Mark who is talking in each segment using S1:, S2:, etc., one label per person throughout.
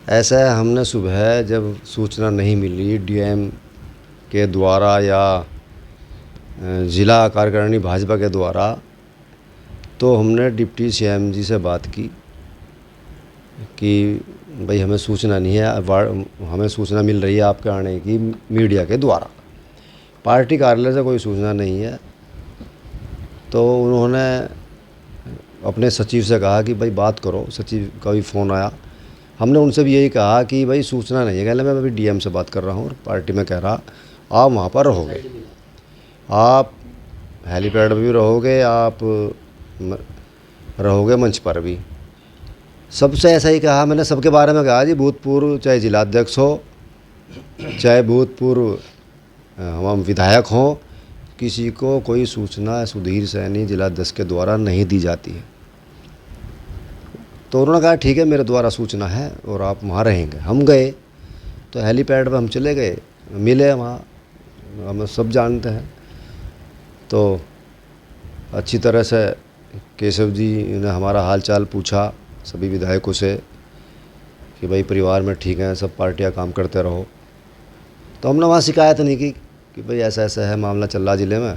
S1: ऐसा है, हमने सुबह जब सूचना नहीं मिली डीएम के द्वारा या ज़िला कार्यकारिणी भाजपा के द्वारा, तो हमने डिप्टी सीएम जी से बात की कि भाई हमें सूचना नहीं है, हमें सूचना मिल रही है आपके आने की मीडिया के द्वारा, पार्टी कार्यालय से कोई सूचना नहीं है। तो उन्होंने अपने सचिव से कहा कि भाई बात करो, सचिव का भी फ़ोन आया। हमने उनसे भी यही कहा कि भाई सूचना नहीं है, कहले मैं अभी डीएम से बात कर रहा हूँ और पार्टी में कह रहा आप वहाँ पर रहोगे, आप हेलीपैड पर भी रहोगे, आप रहोगे मंच पर भी। सबसे ऐसा ही कहा मैंने, सबके बारे में कहा जी, भूतपूर्व चाहे जिलाध्यक्ष हो, चाहे भूतपूर्व हम विधायक हों, किसी को कोई सूचना सुधीर सैनी जिलाध्यक्ष के द्वारा नहीं दी जाती है। तो उन्होंने कहा ठीक है, मेरे द्वारा सूचना है और आप वहाँ रहेंगे। हम गए तो हेलीपैड पर हम चले गए, मिले वहाँ, हम सब जानते हैं। तो अच्छी तरह से केशव जी ने हमारा हाल चाल पूछा सभी विधायकों से कि भाई परिवार में ठीक हैं, सब पार्टियां काम करते रहो। तो हमने वहाँ शिकायत नहीं की कि भाई ऐसा ऐसा है मामला चल रहा ज़िले में,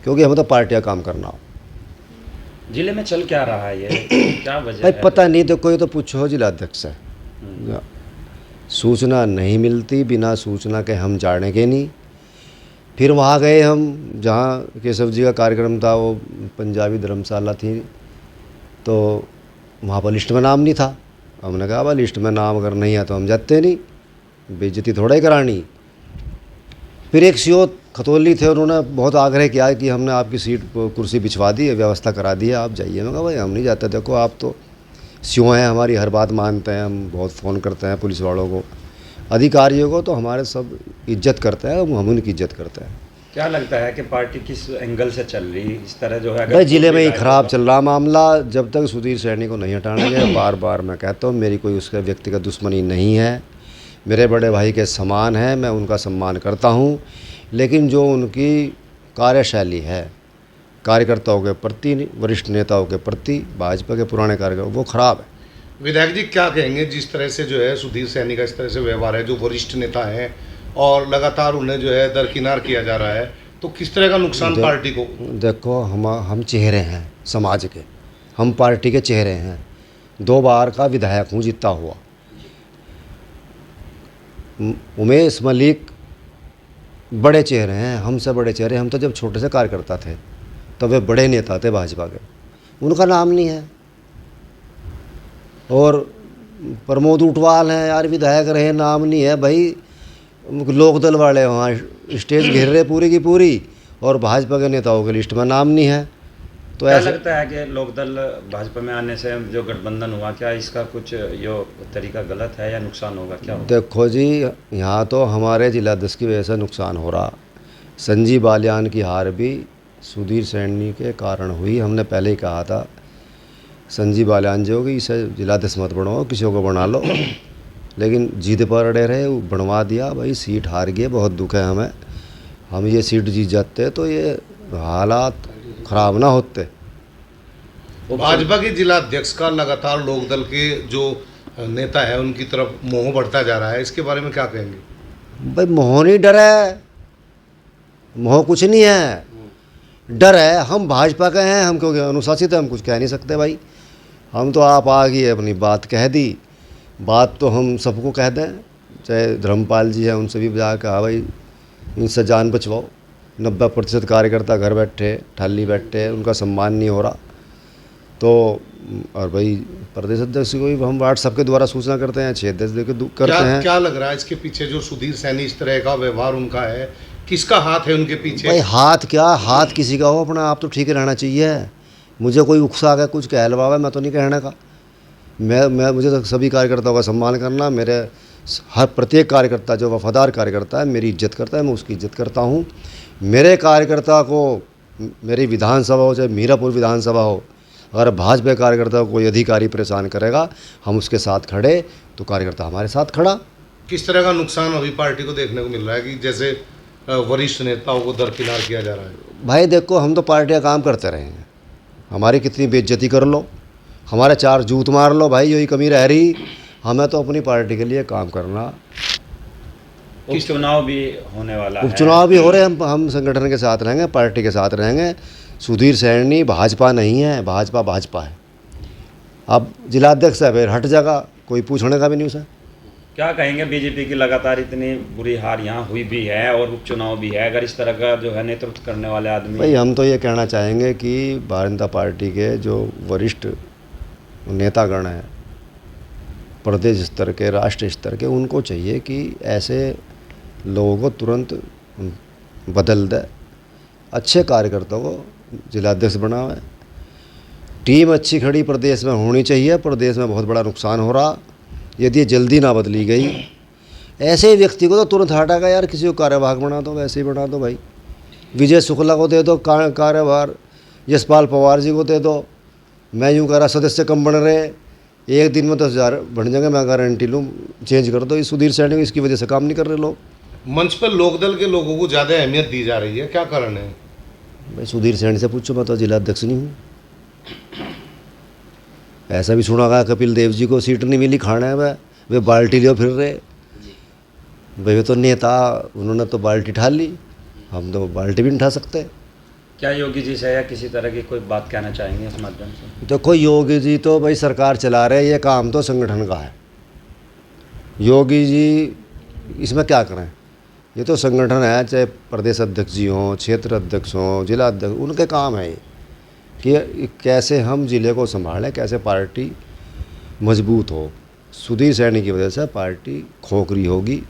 S1: क्योंकि हमें तो पार्टियां काम करना हो।
S2: जिले में चल क्या रहा है, ये क्या वजह
S1: भाई
S2: है?
S1: पता नहीं, तो कोई तो पूछो जिलाध्यक्ष से। सूचना नहीं मिलती, बिना सूचना के हम जानेंगे नहीं। फिर वहाँ गए हम, जहाँ केशव जी का कार्यक्रम था, वो पंजाबी धर्मशाला थी, तो वहाँ पर लिस्ट में नाम नहीं था। हमने कहा भाई लिस्ट में नाम अगर नहीं है तो हम जाते नहीं, बेइज्जती थोड़ा ही करानी। फिर एक सीओ खतौली थे, उन्होंने बहुत आग्रह किया कि हमने आपकी सीट कुर्सी बिछवा दी है, व्यवस्था करा दी है, आप जाइए। मैं कहा भाई हम नहीं जाते, देखो आप तो सीओ हैं, हमारी हर बात मानते हैं, हम बहुत फ़ोन करते हैं पुलिस वालों को, अधिकारियों को, तो हमारे सब इज्जत करते हैं, हम उनकी इज्जत करते हैं।
S2: क्या लगता है कि पार्टी किस एंगल से चल रही इस तरह जो है?
S1: भाई ज़िले में ही ख़राब चल रहा मामला। जब तक सुधीर सैनी को नहीं हटाएंगे, बार बार मैं कहता हूँ, मेरी कोई उसका व्यक्तिगत दुश्मनी नहीं है, मेरे बड़े भाई के समान है, मैं उनका सम्मान करता हूँ। लेकिन जो उनकी कार्यशैली है कार्यकर्ताओं के प्रति, वरिष्ठ नेताओं के प्रति, भाजपा के पुराने कार्यकर्ता, वो ख़राब है।
S3: विधायक जी क्या कहेंगे जिस तरह से जो है सुधीर सैनी का इस तरह से व्यवहार है, जो वरिष्ठ नेता हैं और लगातार उन्हें जो है दरकिनार किया जा रहा है, तो किस तरह का नुकसान पार्टी को?
S1: देखो हम चेहरे हैं समाज के, हम पार्टी के चेहरे हैं। 2 बार का विधायक हूँ जीता हुआ। उमेश मलिक बड़े चेहरे हैं, हमसे बड़े चेहरे। हम तो जब छोटे से कार्यकर्ता थे तो वे बड़े नेता थे भाजपा के, उनका नाम नहीं है। और प्रमोद ऊंटवाल हैं यार, विधायक रहे, नाम नहीं है। भाई लोकदल वाले वहाँ स्टेज घेर रहे पूरी की पूरी, और भाजपा के नेताओं के लिस्ट में नाम नहीं है। तो
S2: क्या
S1: ऐसा
S2: लगता है कि लोकदल भाजपा में आने से जो गठबंधन हुआ, क्या इसका कुछ यो तरीका गलत है या नुकसान होगा, क्या होगा?
S1: देखो जी, यहाँ तो हमारे जिलाध्यक्ष की वजह से नुकसान हो रहा। संजीव बालियान की हार भी सुधीर सैनी के कारण हुई। हमने पहले ही कहा था संजीव बालियान जो कि इसे जिलाध्यक्ष मत बनवाओ, किसी को बना लो, लेकिन जिद पर अड़े रहे, वो बनवा दिया। भाई सीट हार गए, बहुत दुख है हमें। हम ये सीट जीत जाते तो ये हालात ख़राब ना होते।
S3: भाजपा के जिला अध्यक्ष का लगातार लोकदल के जो नेता है उनकी तरफ मोह बढ़ता जा रहा है, इसके बारे में क्या कहेंगे?
S1: भाई मोह नहीं, डर है। मोह कुछ नहीं है, डर है। हम भाजपा के हैं, हम क्योंकि अनुशासित है, हम कुछ कह नहीं सकते भाई। हम तो आप आ गई अपनी बात कह दी, बात तो हम सबको कह दें, चाहे धर्मपाल जी हैं उनसे भी जा कहा भाई इनसे जान बचवाओ। 90% कार्यकर्ता घर बैठे ठाली बैठे, उनका सम्मान नहीं हो रहा। तो और भाई प्रदेश अध्यक्ष को भी हम व्हाट्सएप के द्वारा सूचना करते हैं, 6 देश देकर करते हैं।
S3: क्या लग रहा है इसके पीछे जो सुधीर सैनी इस तरह का व्यवहार उनका है, किसका हाथ है उनके पीछे?
S1: भाई हाथ क्या, हाथ किसी का हो, अपना आप तो ठीक रहना चाहिए। मुझे कोई उकसा के कुछ कहलवावे, मैं तो नहीं कहने का। मैं मुझे तो सभी कार्यकर्ताओं का सम्मान करना, मेरे हर प्रत्येक कार्यकर्ता जो वफादार कार्यकर्ता है मेरी इज्जत करता है, मैं उसकी इज्जत करता हूँ। मेरे कार्यकर्ता को, मेरी विधानसभा हो चाहे मीरापुर विधानसभा हो, अगर भाजपा कार्यकर्ता को कोई अधिकारी परेशान करेगा, हम उसके साथ खड़े, तो कार्यकर्ता हमारे साथ खड़ा।
S3: किस तरह का नुकसान अभी पार्टी को देखने को मिल रहा है कि जैसे वरिष्ठ नेताओं को दरकिनार किया जा रहा है?
S1: भाई देखो, हम तो पार्टियाँ काम करते रहे हैं, हमारी कितनी बेइज्जती कर लो, हमारे 4 जूत मार लो, भाई यही कमी रह रही। हमें तो अपनी पार्टी के लिए काम करना।
S2: उपचुनाव भी होने वाला है।
S1: उपचुनाव भी हो रहे हैं, हम संगठन के साथ रहेंगे, पार्टी के साथ रहेंगे। सुधीर सैनी भाजपा नहीं है, भाजपा है। अब जिलाध्यक्ष है, फिर हट जाएगा, कोई पूछने का भी नहीं उसे।
S2: क्या कहेंगे, बीजेपी की लगातार इतनी बुरी हार यहाँ हुई भी है और उपचुनाव भी है, अगर इस तरह का जो है नेतृत्व करने वाले आदमी।
S1: भाई हम तो ये कहना चाहेंगे कि भारतीय जनता पार्टी के जो वरिष्ठ नेतागण हैं, प्रदेश स्तर के, राष्ट्रीय स्तर के, उनको चाहिए कि ऐसे लोगों को तुरंत बदल दे, अच्छे कार्यकर्ताओं को जिलाध्यक्ष बनावे। टीम अच्छी खड़ी प्रदेश में होनी चाहिए। प्रदेश में बहुत बड़ा नुकसान हो रहा, यदि ये जल्दी ना बदली गई। ऐसे ही व्यक्ति को तो तुरंत हटाएगा यार, किसी को कार्यवाहक बना दो, वैसे ही बना दो भाई। विजय शुक्ला को दे दो कार्यभार, यशपाल पवार जी को दे दो। मैं यूँ कह रहा सदस्य कम बन रहे, एक दिन में 10,000 बन जाएंगे, मैं गारंटी लूँ। चेंज कर दो इस सुधीर सैनी को, इसकी वजह से काम नहीं कर रहे लोग।
S3: मंच पर लोकदल के लोगों को ज़्यादा अहमियत दी जा रही है, क्या कारण है?
S1: भाई सुधीर सैनी से पूछो, मैं तो जिलाध्यक्ष नहीं हूँ। ऐसा भी सुना गया कपिल देव जी को सीट नहीं मिली, खाना है वे बाल्टी लियो फिर रहे। भाई वे तो नेता, उन्होंने तो बाल्टी उठा ली, हम तो बाल्टी भी नहीं उठा सकते।
S2: क्या योगी जी से या किसी तरह की कोई बात कहना चाहेंगे इस माध्यम से?
S1: देखो योगी जी तो भाई सरकार चला रहे, ये काम तो संगठन का है। योगी जी इसमें क्या करें, ये तो संगठन है, चाहे प्रदेश अध्यक्ष जी हों, क्षेत्र अध्यक्ष हों, जिला अध्यक्ष, उनके काम है ये कि कैसे हम ज़िले को संभालें, कैसे पार्टी मजबूत हो। सुधीर सैनी की वजह से पार्टी खोखरी होगी।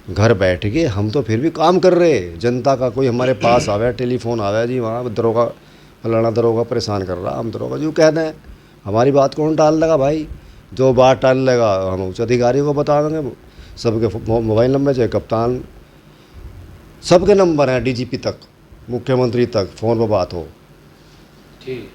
S1: घर बैठ के हम तो फिर भी काम कर रहे, जनता का कोई हमारे पास आवे, टेलीफोन आवे, जी वहाँ दरोगा फलाना दरोगा परेशान कर रहा, हम दरोगा जी कह दें, हमारी बात कौन टाल लेगा भाई? जो बात टाल लेगा हम उच्च अधिकारी को बता देंगे। सबके मोबाइल नंबर, चाहे कप्तान, सबके नंबर हैं, डीजीपी तक, मुख्यमंत्री तक फ़ोन पर बात हो।
S2: ठीक।